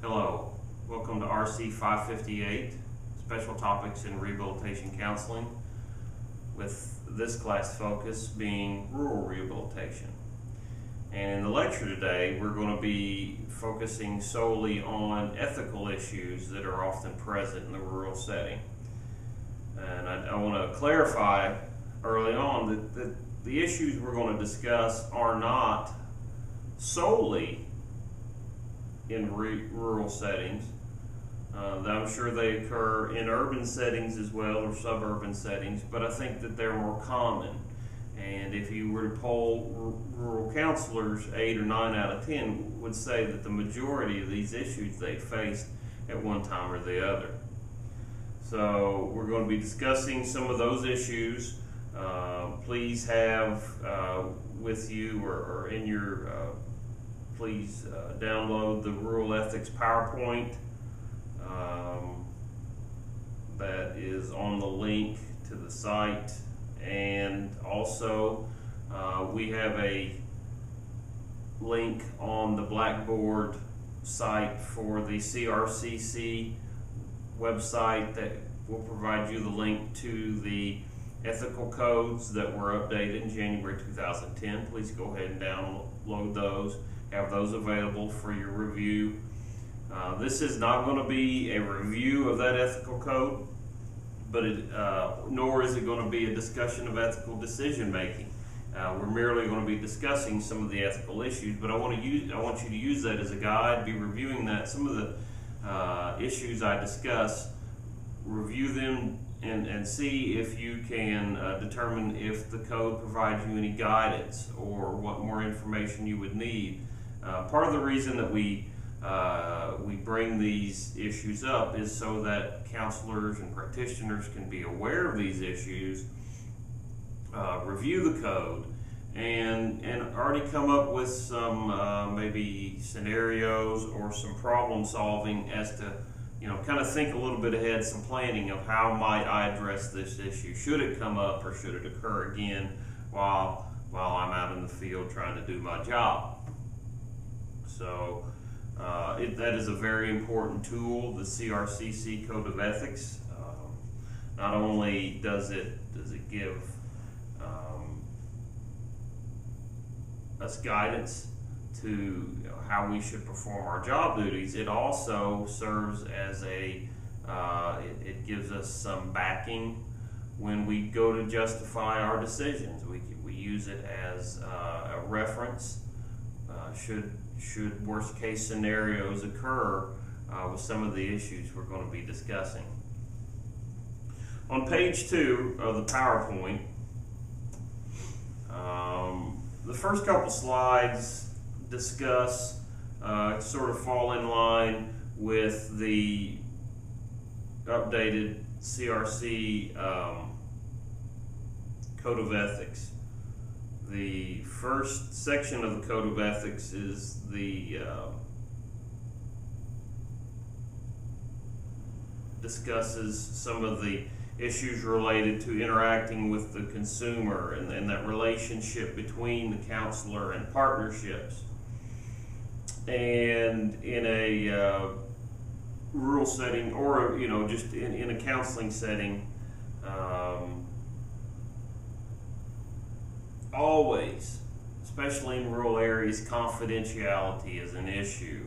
Hello, welcome to RC-558, Special Topics in Rehabilitation Counseling, with this class focus being rural rehabilitation. And in the lecture today, we're going to be focusing solely on ethical issues that are often present in the rural setting. And I want to clarify early on that the issues we're going to discuss are not solely in rural settings. I'm sure they occur in urban settings as well, or suburban settings, but I think that they're more common. And if you were to poll rural counselors, 8 or 9 out of 10 would say that the majority of these issues they faced at one time or the other. So we're going to be discussing some of those issues. Please have with you or in your please download the Rural Ethics PowerPoint that is on the link to the site, and also we have a link on the Blackboard site for the CRCC website that will provide you the link to the ethical codes that were updated in January 2010. Please go ahead and download those. Have those available for your review. This is not going to be a review of that ethical code, but nor is it going to be a discussion of ethical decision making. We're merely going to be discussing some of the ethical issues, but I want you to use that as a guide. Be reviewing that. Some of the issues I discuss, review them and see if you can determine if the code provides you any guidance or what more information you would need. Part of the reason that we bring these issues up is so that counselors and practitioners can be aware of these issues, review the code, and already come up with some maybe scenarios or some problem solving as to, kind of think a little bit ahead, some planning of how might I address this issue. Should it come up or should it occur again while I'm out in the field trying to do my job? So that is a very important tool, the CRCC Code of Ethics. Not only does it give us guidance to how we should perform our job duties, it also serves as it gives us some backing when we go to justify our decisions. We use it as a reference should worst case scenarios occur with some of the issues we're going to be discussing. On page 2 of the PowerPoint, the first couple slides discuss, sort of fall in line with the updated CRC Code of Ethics. The first section of the Code of Ethics is the discusses some of the issues related to interacting with the consumer and that relationship between the counselor and partnerships. And in a rural setting, or just in a counseling setting, always, especially in rural areas, confidentiality is an issue.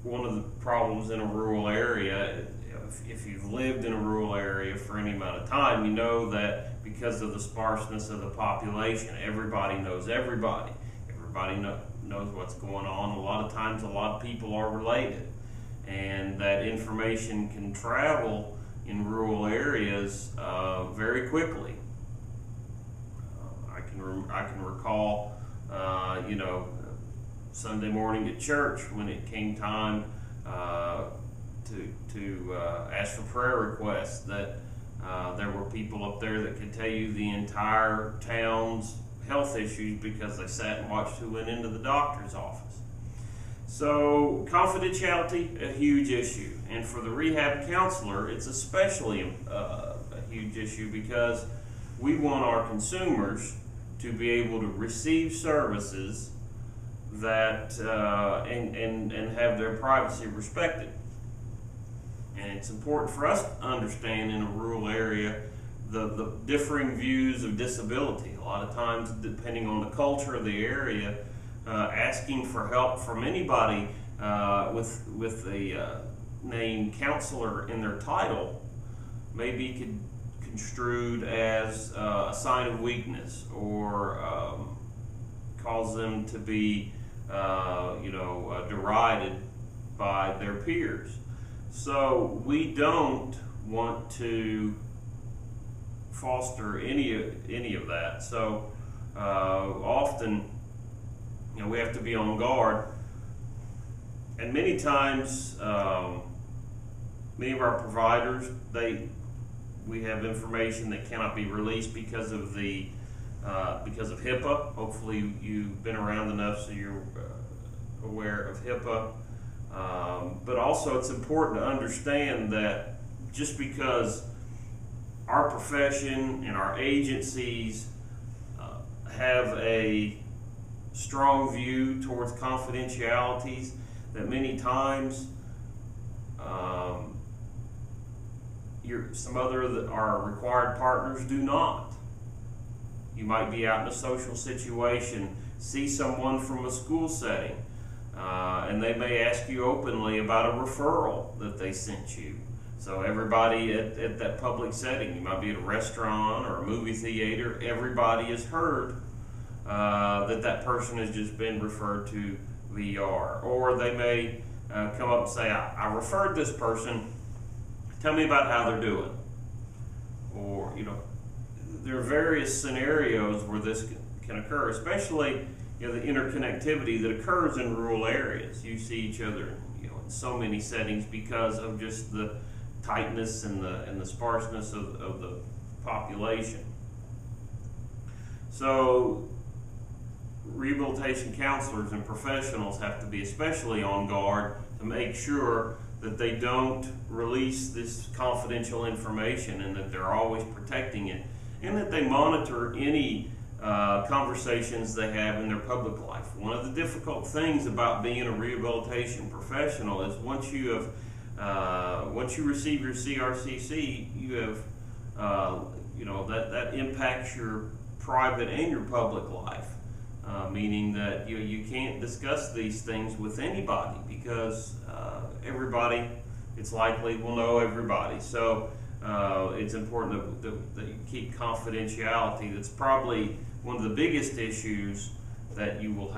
One of the problems in a rural area, if you've lived in a rural area for any amount of time, you know that because of the sparseness of the population, everybody knows everybody. Everybody knows what's going on. A lot of times, a lot of people are related, and that information can travel in rural areas very quickly. I can recall, Sunday morning at church when it came time to ask for prayer requests, that there were people up there that could tell you the entire town's health issues because they sat and watched who went into the doctor's office. So confidentiality, a huge issue, and for the rehab counselor, it's especially a huge issue because we want our consumers to be able to receive services that and have their privacy respected. And it's important for us to understand in a rural area the differing views of disability. A lot of times, depending on the culture of the area, asking for help from anybody with a name counselor in their title may be construed as a sign of weakness, or cause them to be derided by their peers. So we don't want to foster any of that. So often, we have to be on guard, and many times many of our providers, we have information that cannot be released because of HIPAA. Hopefully you've been around enough so you're aware of HIPAA. But also it's important to understand that just because our profession and our agencies have a strong view towards confidentialities, that many times some other our required partners do not. You might be out in a social situation, see someone from a school setting, and they may ask you openly about a referral that they sent you. So everybody at that public setting, you might be at a restaurant or a movie theater, everybody has heard that person has just been referred to VR. Or they may come up and say, I referred this person, tell me about how they're doing. Or, there are various scenarios where this can occur, especially the interconnectivity that occurs in rural areas. You see each other in so many settings because of just the tightness and the sparseness of the population. So rehabilitation counselors and professionals have to be especially on guard to make sure that they don't release this confidential information, and that they're always protecting it, and that they monitor any conversations they have in their public life. One of the difficult things about being a rehabilitation professional is once you receive your CRCC, you have that impacts your private and your public life, meaning that you can't discuss these things with anybody, because everybody, it's likely, will know everybody. So it's important that you keep confidentiality. That's probably one of the biggest issues that you will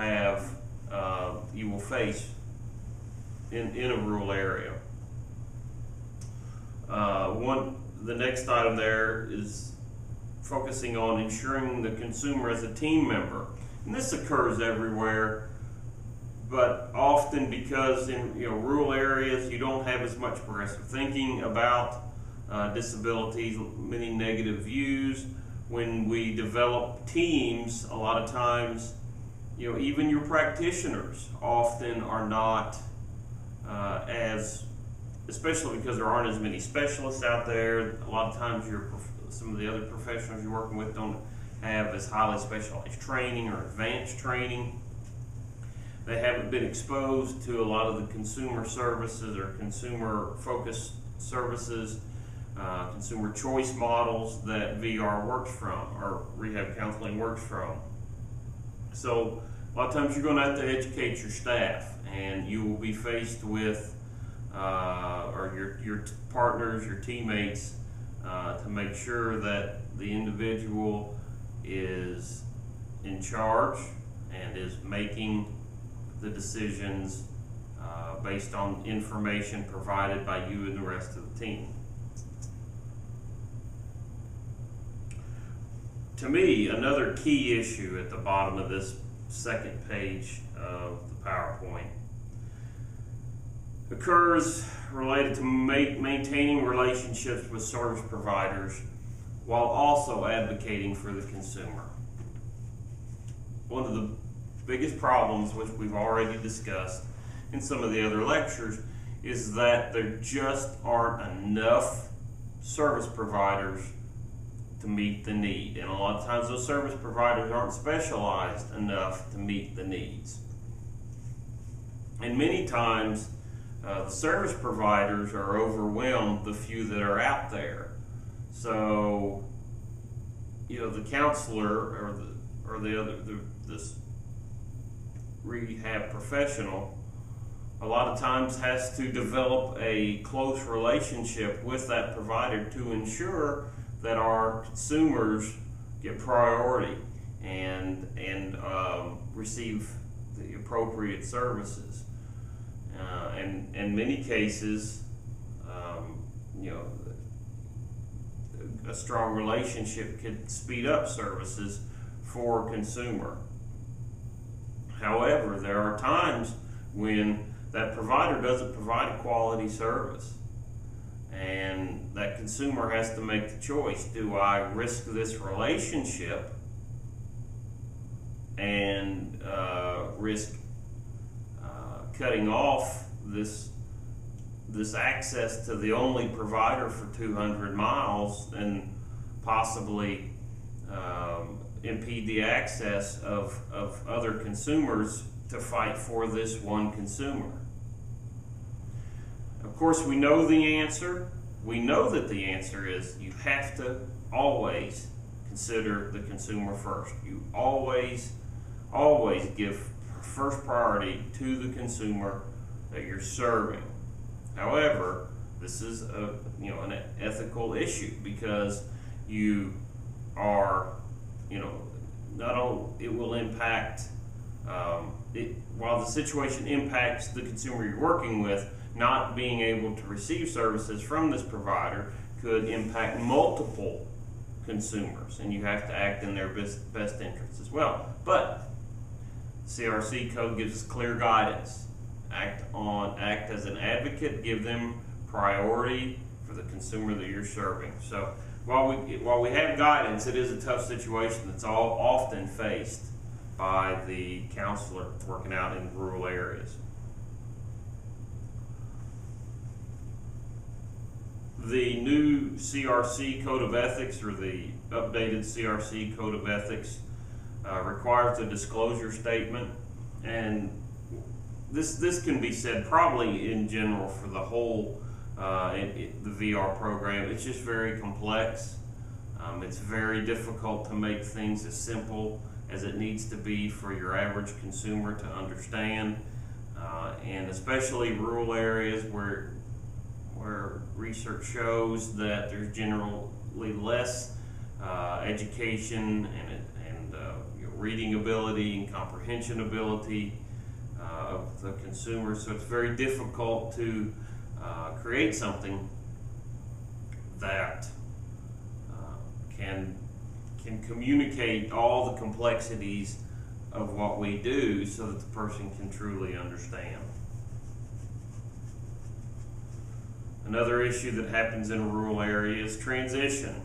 face in a rural area. The next item there is focusing on ensuring the consumer as a team member. And this occurs everywhere, but often because in rural areas you don't have as much progressive thinking about disabilities, many negative views. When we develop teams, a lot of times, even your practitioners often are not especially because there aren't as many specialists out there. A lot of times some of the other professionals you're working with don't have as highly specialized training or advanced training. They haven't been exposed to a lot of the consumer services or consumer focused services, consumer choice models that VR works from, or rehab counseling works from. So a lot of times you're going to have to educate your staff, and you will be faced with or your partners, your teammates, to make sure that the individual is in charge and is making the decisions based on information provided by you and the rest of the team. To me, another key issue at the bottom of this second page of the PowerPoint occurs related to maintaining relationships with service providers while also advocating for the consumer. One of the biggest problems, which we've already discussed in some of the other lectures, is that there just aren't enough service providers to meet the need. And a lot of times those service providers aren't specialized enough to meet the needs. And many times, the service providers are overwhelmed, the few that are out there. So, the counselor or this rehab professional a lot of times has to develop a close relationship with that provider to ensure that our consumers get priority and receive the appropriate services. And in many cases, a strong relationship could speed up services for a consumer. However, there are times when that provider doesn't provide a quality service, and that consumer has to make the choice: do I risk this relationship and risk cutting off this access to the only provider for 200 miles and possibly impede the access of other consumers to fight for this one consumer? Of course, we know the answer. We know that the answer is you have to always consider the consumer first. You always give first priority to the consumer that you're serving. However, this is an ethical issue, because you are, not only it will impact, while the situation impacts the consumer you're working with, not being able to receive services from this provider could impact multiple consumers, and you have to act in their best interests as well. But CRC code gives us clear guidance. Act as an advocate, give them priority for the consumer that you're serving. So while we have guidance, it is a tough situation that's often faced by the counselor working out in rural areas. The new CRC Code of Ethics, or the updated CRC Code of Ethics, requires a disclosure statement, and this can be said probably in general for the whole the VR program. It's just very complex. It's very difficult to make things as simple as it needs to be for your average consumer to understand, and especially rural areas where research shows that there's generally less education and reading ability and comprehension ability of the consumer. So it's very difficult to create something that can communicate all the complexities of what we do so that the person can truly understand. Another issue that happens in a rural area is transition.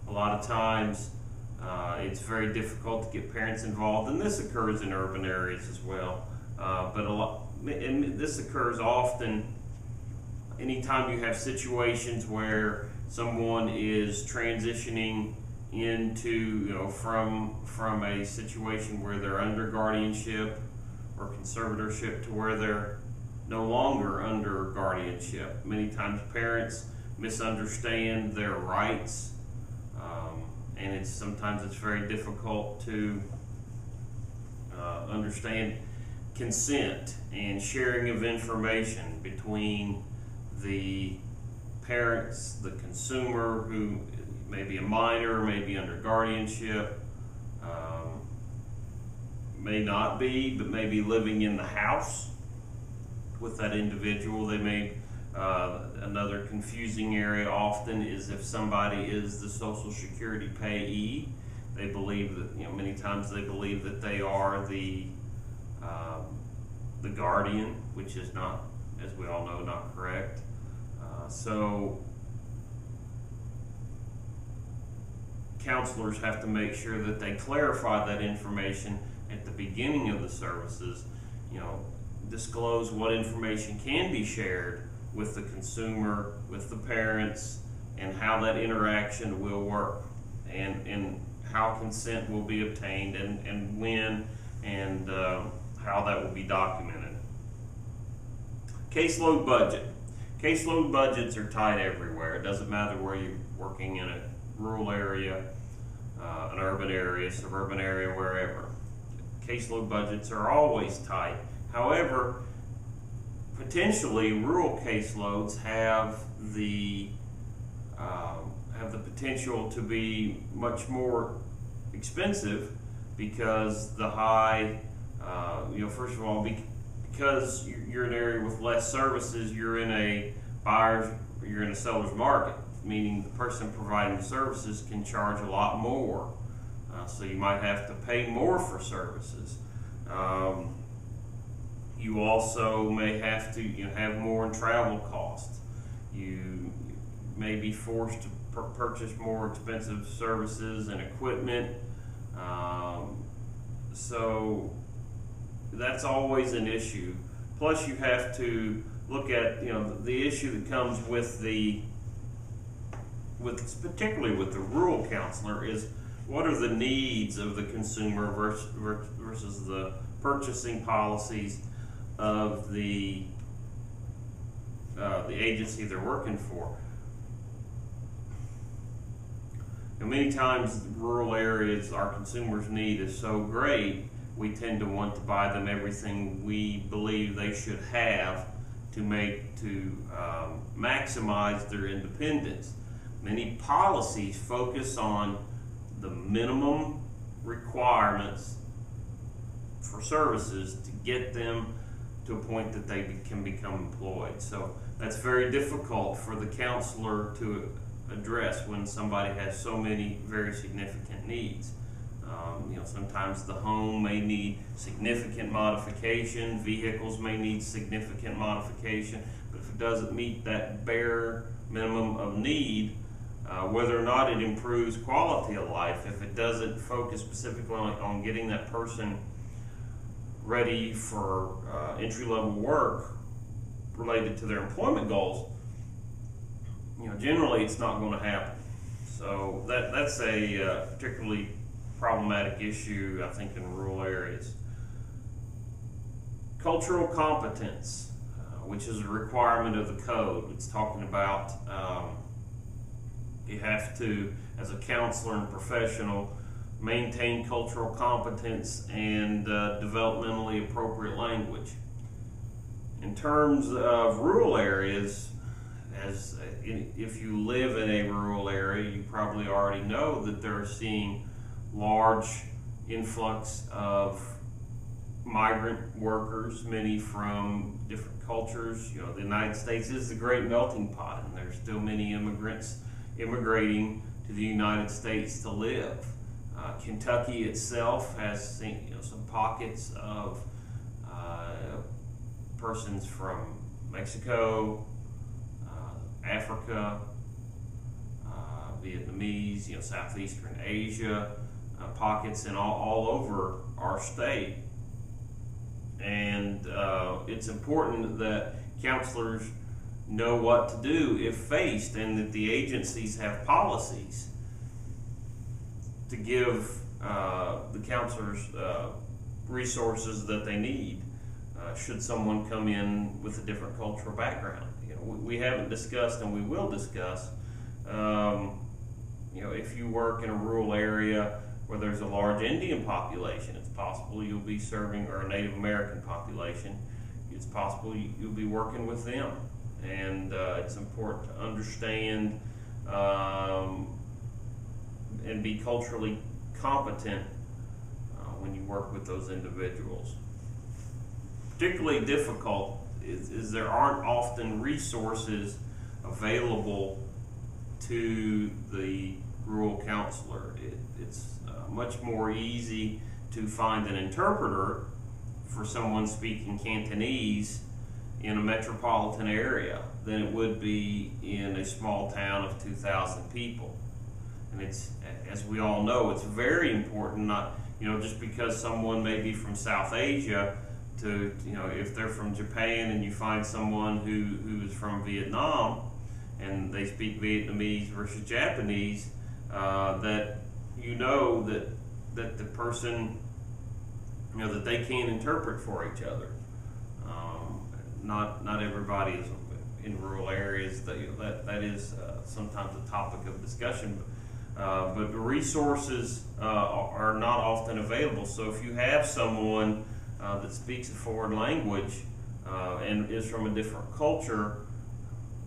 A lot of times it's very difficult to get parents involved, and this occurs in urban areas as well. And this occurs often anytime you have situations where someone is transitioning into, from a situation where they're under guardianship or conservatorship to where they're no longer under guardianship. Many times parents misunderstand their rights, and sometimes it's very difficult to understand consent and sharing of information between the parents, the consumer, who may be a minor, may be under guardianship, may not be, but may be living in the house with that individual. They may, another confusing area often is if somebody is the Social Security payee. They believe that, many times they believe that they are the guardian, which is not, as we all know, not correct. So counselors have to make sure that they clarify that information at the beginning of the services, disclose what information can be shared with the consumer, with the parents, and how that interaction will work, and how consent will be obtained, and when, and how that will be documented. Caseload budget. Caseload budgets are tight everywhere. It doesn't matter where you're working in a rural area, an urban area, suburban area, wherever. Caseload budgets are always tight. However, potentially rural caseloads have the potential to be much more expensive because the high, first of all, because you're in an area with less services, you're in a seller's market, meaning the person providing the services can charge a lot more. So you might have to pay more for services. You also may have to have more in travel costs. You may be forced to purchase more expensive services and equipment. So that's always an issue. Plus you have to look at the issue that comes particularly with the rural counselor is what are the needs of the consumer versus the purchasing policies of the agency they're working for. Many times rural areas, our consumers' need is so great, we tend to want to buy them everything we believe they should have to maximize their independence. Many policies focus on the minimum requirements for services to get them to a point that they can become employed. So that's very difficult for the counselor to address when somebody has so many very significant needs. Sometimes the home may need significant modification, vehicles may need significant modification, but if it doesn't meet that bare minimum of need, whether or not it improves quality of life, if it doesn't focus specifically on getting that person ready for entry-level work related to their employment goals, generally it's not going to happen. So that's a particularly problematic issue, I think, in rural areas. Cultural competence, which is a requirement of the code. It's talking about you have to, as a counselor and professional, maintain cultural competence and developmentally appropriate language. In terms of rural areas, if you live in a rural area, you probably already know that they're seeing large influx of migrant workers, many from different cultures. The United States is the great melting pot, and there's still many immigrants immigrating to the United States to live. Kentucky itself has seen some pockets of persons from Mexico, Africa, Vietnamese, Southeastern Asia, pockets and all over our state. And it's important that counselors know what to do if faced, and that the agencies have policies to give the counselors resources that they need should someone come in with a different cultural background. We haven't discussed, and we will discuss, if you work in a rural area where there's a large Indian population, it's possible you'll be serving, or a Native American population, it's possible you'll be working with them. And it's important to understand and be culturally competent when you work with those individuals. Particularly difficult is there aren't often resources available to the rural counselor. It's much more easy to find an interpreter for someone speaking Cantonese in a metropolitan area than it would be in a small town of 2,000 people. And it's, as we all know, it's very important, not just because someone may be from South Asia, to if they're from Japan and you find someone who is from Vietnam and they speak Vietnamese versus Japanese, that that the person that they can't interpret for each other. not everybody is in rural areas. That is sometimes a topic of discussion. But the resources are not often available. So if you have someone that speaks a foreign language and is from a different culture,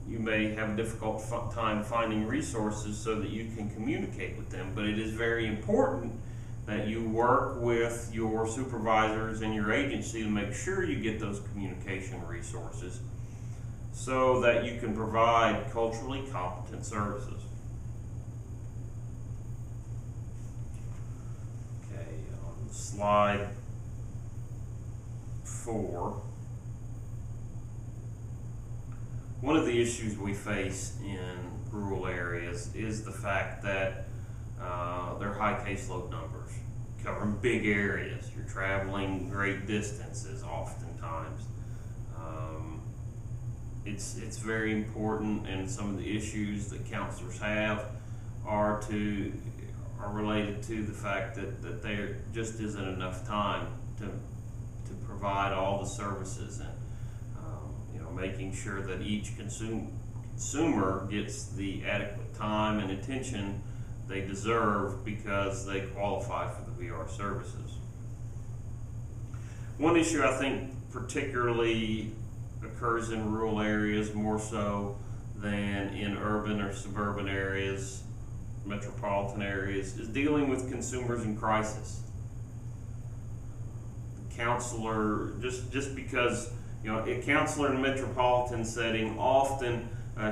you may have a difficult time finding resources so that you can communicate with them. But it is very important that you work with your supervisors and your agency to make sure you get those communication resources so that you can provide culturally competent services. Okay, on slide 4. One of the issues we face in rural areas is the fact that there are high caseload numbers, covering big areas. You're traveling great distances oftentimes. It's very important, and some of the issues that counselors have are related to the fact that there just isn't enough time to provide all the services, and making sure that each consumer gets the adequate time and attention they deserve because they qualify for the VR services. One issue I think particularly occurs in rural areas more so than in urban or suburban areas, metropolitan areas, is dealing with consumers in crisis. The counselor, just because a counselor in a metropolitan setting, often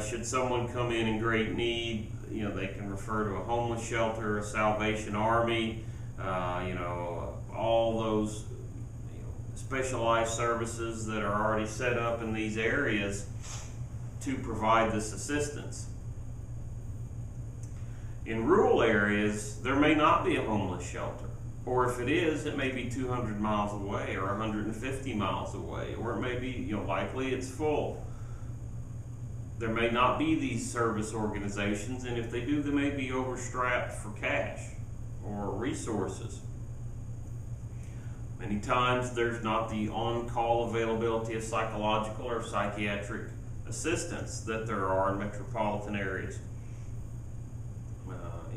should someone come in great need, they can refer to a homeless shelter, a Salvation Army, all those specialized services that are already set up in these areas to provide this assistance. In rural areas, there may not be a homeless shelter. Or if it is, it may be 200 miles away or 150 miles away, or it may be, likely it's full. There may not be these service organizations, and if they do, they may be overstrapped for cash or resources. Many times there's not the on-call availability of psychological or psychiatric assistance that there are in metropolitan areas.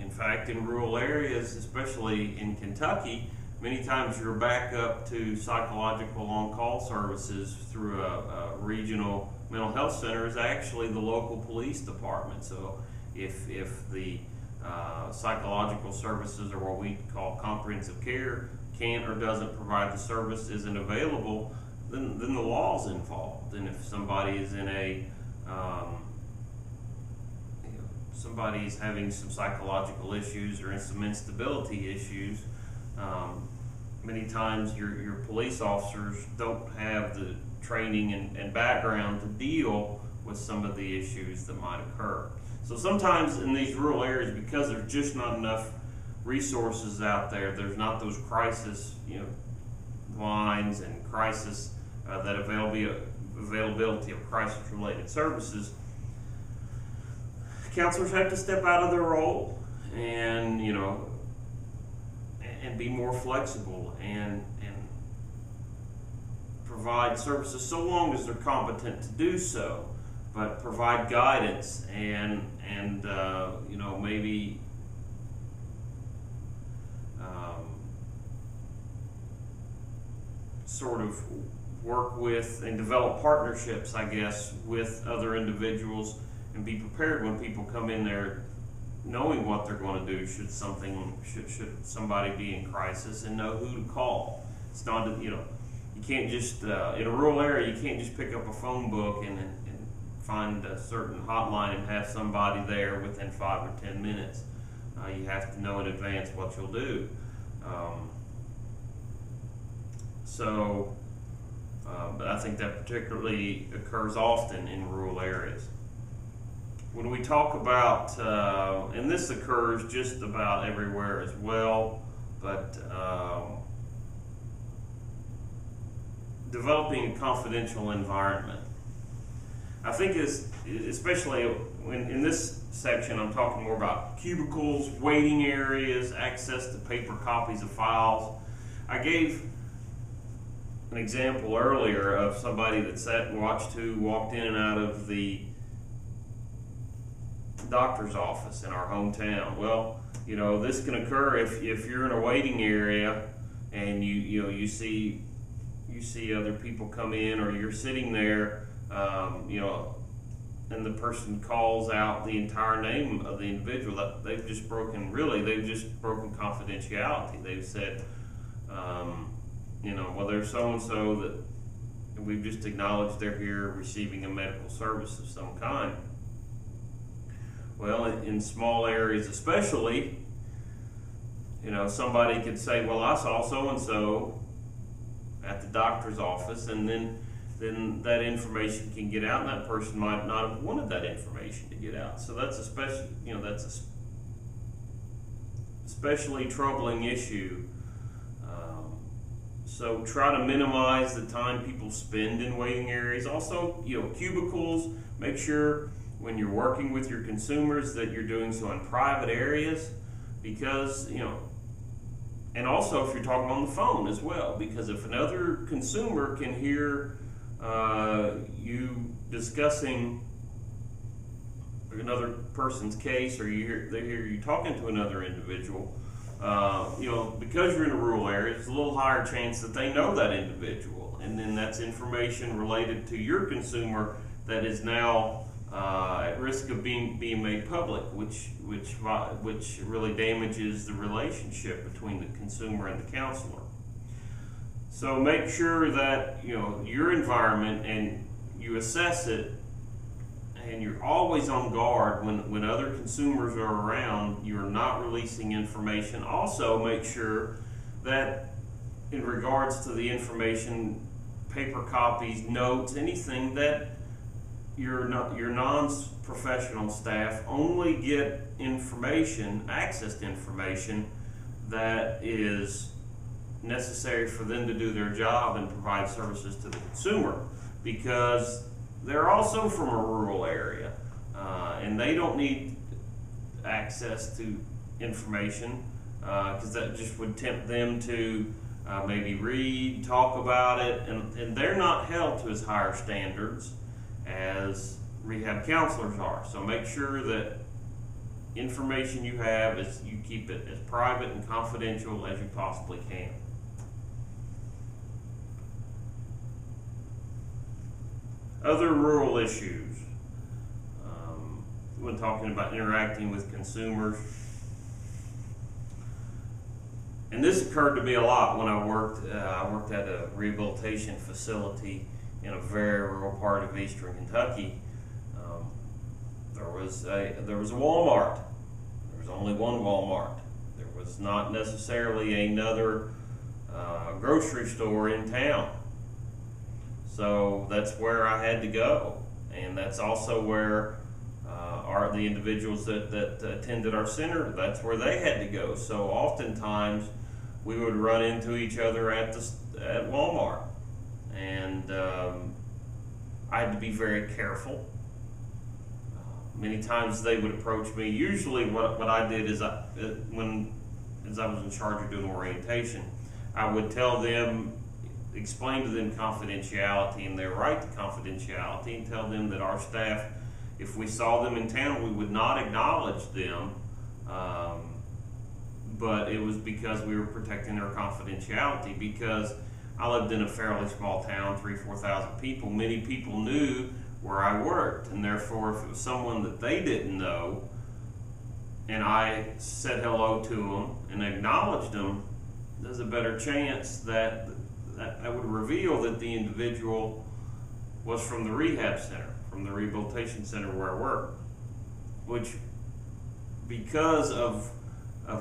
In fact, in rural areas, especially in Kentucky, many times your backup to psychological on-call services through a regional mental health center is actually the local police department. So if the psychological services, or what we call comprehensive care, can't or doesn't provide the service, isn't available, then the law's involved. And if somebody is in somebody's having some psychological issues or some instability issues, many times your police officers don't have the training and background to deal with some of the issues that might occur. So sometimes in these rural areas, because there's just not enough resources out there, there's not those crisis lines and crisis that availability of crisis related services, counselors have to step out of their role and and be more flexible and provide services so long as they're competent to do so, but provide guidance and maybe sort of work with and develop partnerships, I guess, with other individuals, and be prepared when people come in there, knowing what they're going to do should somebody be in crisis, and know who to call. It's not you can't just in a rural area you can't just pick up a phone book and find a certain hotline and have somebody there within 5 or 10 minutes. You have to know in advance what you'll do. But I think that particularly occurs often in rural areas. When we talk about, and this occurs just about everywhere as well, but developing a confidential environment. I think especially in this section, I'm talking more about cubicles, waiting areas, access to paper copies of files. I gave an example earlier of somebody that sat and watched who walked in and out of the doctor's office in our hometown. Well, you know, this can occur if you're in a waiting area and you see other people come in, or you're sitting there, you know, and the person calls out the entire name of the individual. That they've just broken confidentiality. They've said, you know, well, there's so and so that we've just acknowledged they're here receiving a medical service of some kind. Well, in small areas especially, you know, somebody could say, well, I saw so-and-so at the doctor's office, and then that information can get out, and that person might not have wanted that information to get out. So that's especially troubling issue. So try to minimize the time people spend in waiting areas. Also, you know, cubicles, make sure when you're working with your consumers that you're doing so in private areas, because, you know, and also if you're talking on the phone as well, because if another consumer can hear you discussing another person's case, or they hear you talking to another individual, you know, because you're in a rural area, it's a little higher chance that they know that individual, and then that's information related to your consumer that is now at risk of being made public, which really damages the relationship between the consumer and the counselor. So make sure that, you know, your environment, and you assess it, and you're always on guard when other consumers are around. You're not releasing information. Also, make sure that in regards to the information, paper copies, notes, anything, that your non-professional staff only get access to information that is necessary for them to do their job and provide services to the consumer, because they're also from a rural area, and they don't need access to information, because that just would tempt them to maybe read, talk about it, and they're not held to as higher standards as rehab counselors are. So make sure that information you have you keep it as private and confidential as you possibly can. Other rural issues, when talking about interacting with consumers, and this occurred to me a lot when I worked at a rehabilitation facility in a very rural part of eastern Kentucky. There was a Walmart. There was only one Walmart. There was not necessarily another grocery store in town. So that's where I had to go, and that's also where the individuals that attended our center, that's where they had to go. So oftentimes we would run into each other at Walmart, and I had to be very careful. Many times they would approach me. Usually what I did is, as I was in charge of doing orientation, I would tell them, explain to them confidentiality and their right to confidentiality, and tell them that our staff, if we saw them in town, we would not acknowledge them, but it was because we were protecting their confidentiality, because I lived in a fairly small town, 3,000-4,000 people. Many people knew where I worked, and therefore if it was someone that they didn't know and I said hello to them and acknowledged them, there's a better chance that would reveal that the individual was from the rehab center, from the rehabilitation center where I work, which, because of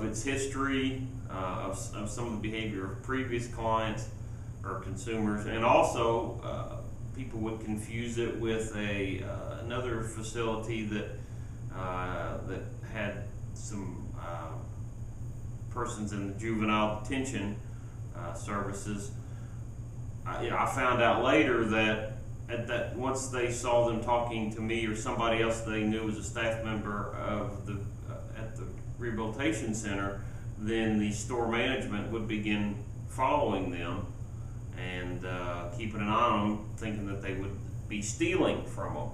its history, of some of the behavior of previous clients or consumers, and also people would confuse it with another facility that had some persons in the juvenile detention services. I found out later that once they saw them talking to me or somebody else they knew was a staff member of at the rehabilitation center, then the store management would begin following them, and keeping an eye on them, thinking that they would be stealing from them.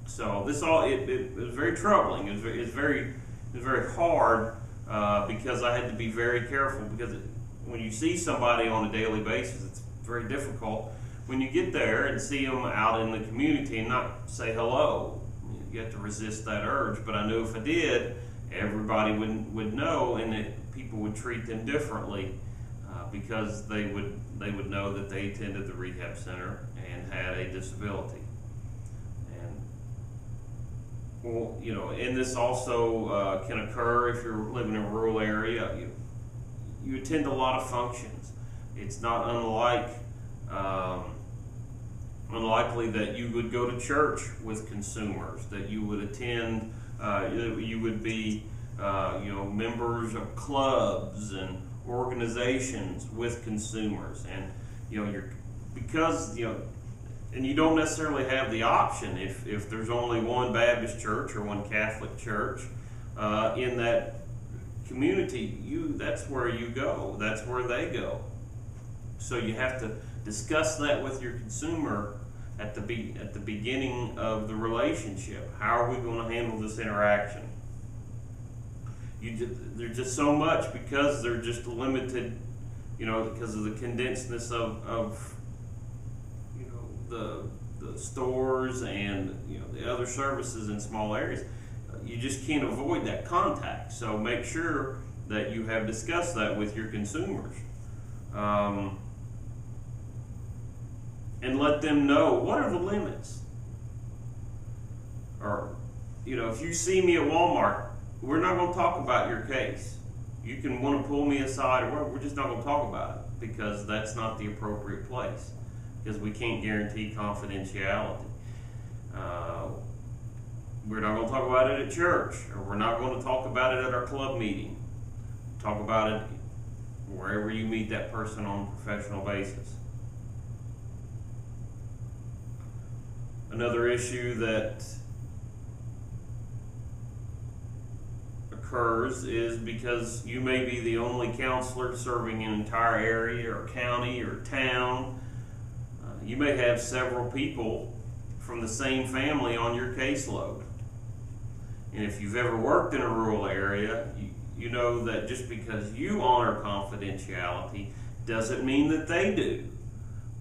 So this it was very troubling. It was very hard because I had to be very careful, because when you see somebody on a daily basis, it's very difficult when you get there and see them out in the community and not say hello. You have to resist that urge. But I knew if I did, everybody would know, and that people would treat them differently because they would know that they attended the rehab center and had a disability. And well, you know, and this also can occur if you're living in a rural area. You attend a lot of functions. It's not unlikely that you would go to church with consumers, that you would attend, you would be members of clubs and organizations with consumers, and and you don't necessarily have the option if there's only one Baptist church or one Catholic church in that community. That's where you go. That's where they go. So you have to discuss that with your consumer at the beginning of the relationship. How are we going to handle this interaction? There's just so much, because they're just limited, because of the condensedness of the stores and the other services in small areas. You just can't avoid that contact. So make sure that you have discussed that with your consumers. And let them know what are the limits. Or, if you see me at Walmart, we're not going to talk about your case. You can want to pull me aside, or we're just not going to talk about it, because that's not the appropriate place, because we can't guarantee confidentiality. We're not going to talk about it at church, or we're not going to talk about it at our club meeting. Talk about it wherever you meet that person on a professional basis. Another issue that occurs is because you may be the only counselor serving an entire area or county or town. You may have several people from the same family on your caseload. And if you've ever worked in a rural area, you know that just because you honor confidentiality doesn't mean that they do.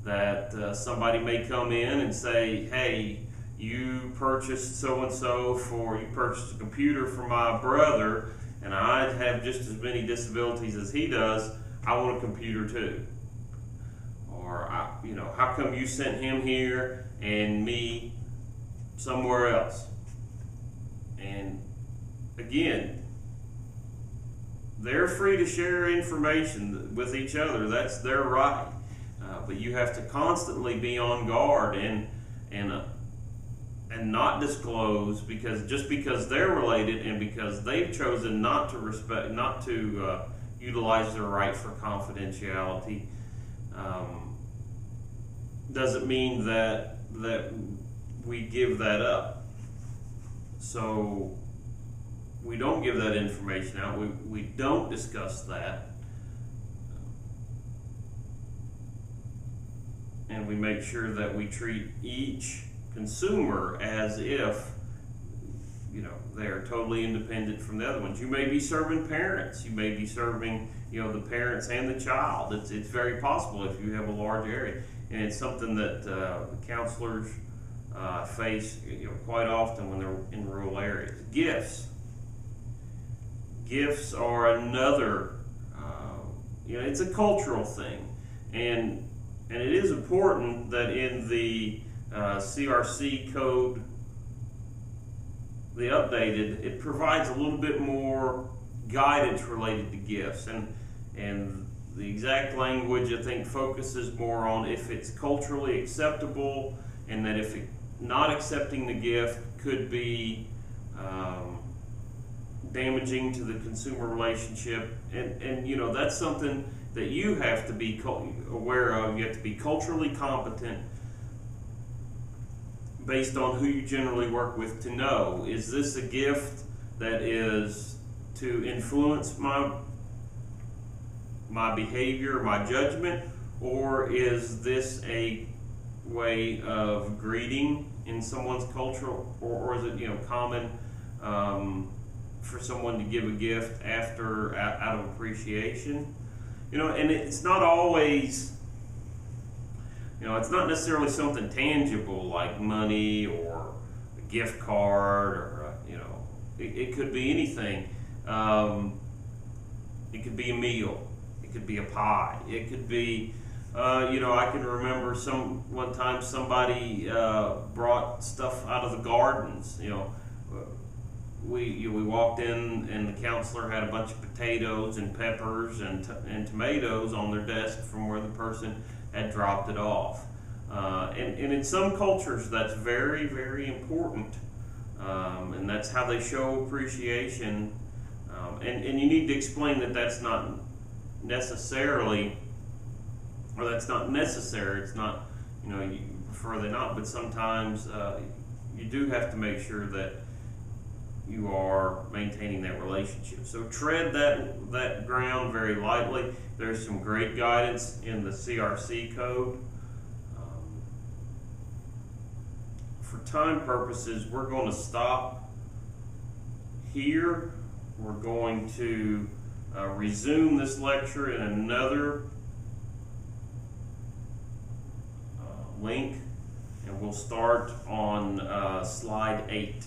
That somebody may come in and say, hey, you purchased so-and-so you purchased a computer for my brother, and I have just as many disabilities as he does. I want a computer too. Or, how come you sent him here and me somewhere else? And again, they're free to share information with each other. That's their right. But you have to constantly be on guard and not disclose, because they're related and because they've chosen not to utilize their right for confidentiality, doesn't mean that we give that up. So we don't give that information out. We don't discuss that. And we make sure that we treat each consumer as if they are totally independent from the other ones. You may be serving parents. You may be serving the parents and the child. It's very possible if you have a large area, and it's something that the counselors face quite often when they're in rural areas. Gifts are another. It's a cultural thing, and it is important that in the CRC code, the updated, it provides a little bit more guidance related to gifts, and the exact language, I think, focuses more on if it's culturally acceptable, and that if not accepting the gift could be damaging to the consumer relationship, and that's something that you have to be aware of. You have to be culturally competent based on who you generally work with to know, is this a gift that is to influence my behavior, my judgment, or is this a way of greeting in someone's culture, or is it, you know, common for someone to give a gift after out of appreciation? You know, and it's not always, you know, it's not necessarily something tangible like money or a gift card, or you know, it could be anything. It could be a meal. It could be a pie. It could be, you know, I can remember one time somebody brought stuff out of the gardens. You know, we walked in and the counselor had a bunch of potatoes and peppers and tomatoes on their desk from where the person had dropped it off. And in some cultures that's very, very important, and that's how they show appreciation. And you need to explain that that's not necessarily, or that's not necessary. It's not, you know, you prefer they not, but sometimes you do have to make sure that you are maintaining that relationship. So tread that ground very lightly. There's some great guidance in the CRC code. For time purposes, we're going to stop here. We're going to resume this lecture in another link, and we'll start on slide 8.